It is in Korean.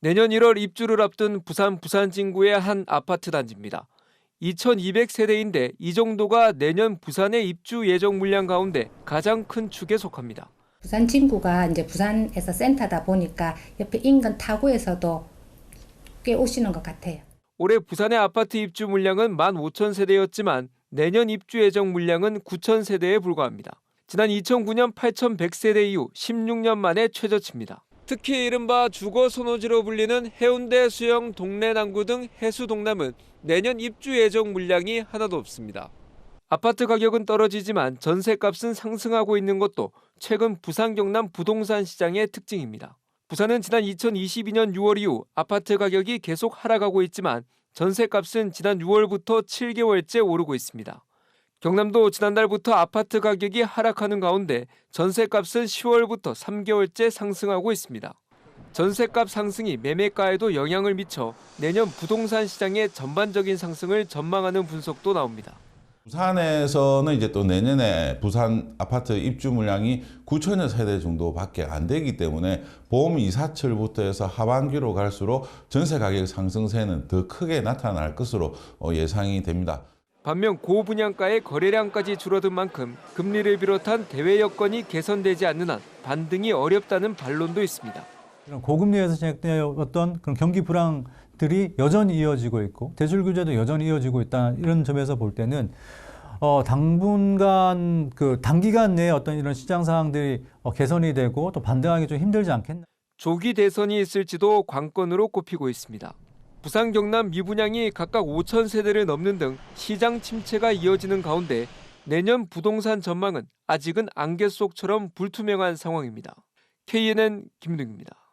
내년 1월 입주를 앞둔 부산 부산진구의 한 아파트 단지입니다. 2200세대인데 이 정도가 내년 부산의 입주 예정 물량 가운데 가장 큰 축에 속합니다. 부산 진구가 이제 부산에서 센터다 보니까 옆에 인근 타구에서도 꽤 오시는 것 같아요. 올해 부산의 아파트 입주 물량은 15,000세대였지만 내년 입주 예정 물량은 9,000세대에 불과합니다. 지난 2009년 8,100세대 이후 16년 만에 최저치입니다. 특히 이른바 주거 선호지로 불리는 해운대, 수영, 동래, 남구 등 해수 동남은 내년 입주 예정 물량이 하나도 없습니다. 아파트 가격은 떨어지지만 전세값은 상승하고 있는 것도 최근 부산 경남 부동산 시장의 특징입니다. 부산은 지난 2022년 6월 이후 아파트 가격이 계속 하락하고 있지만 전세값은 지난 6월부터 7개월째 오르고 있습니다. 경남도 지난달부터 아파트 가격이 하락하는 가운데 전세값은 10월부터 3개월째 상승하고 있습니다. 전세값 상승이 매매가에도 영향을 미쳐 내년 부동산 시장의 전반적인 상승을 전망하는 분석도 나옵니다. 부산에서는 이제 또 내년에 부산 아파트 입주 물량이 9천여 세대 정도밖에 안 되기 때문에 봄 이사철부터 해서 하반기로 갈수록 전세 가격 상승세는 더 크게 나타날 것으로 예상이 됩니다. 반면 고분양가의 거래량까지 줄어든 만큼 금리를 비롯한 대외 여건이 개선되지 않는 한 반등이 어렵다는 반론도 있습니다. 고금리에서 시작되었던 그런 경기 불황들이 여전히 이어지고 있고 대출 규제도 여전히 이어지고 있다 이런 점에서 볼 때는 당분간 단기간 내에 어떤 이런 시장 상황들이 개선이 되고 또 반등하기 좀 힘들지 않겠나. 조기 대선이 있을지도 관건으로 꼽히고 있습니다. 부산 경남 미분양이 각각 5,000세대를 넘는 등 시장 침체가 이어지는 가운데 내년 부동산 전망은 아직은 안개 속처럼 불투명한 상황입니다. KNN 김민웅입니다.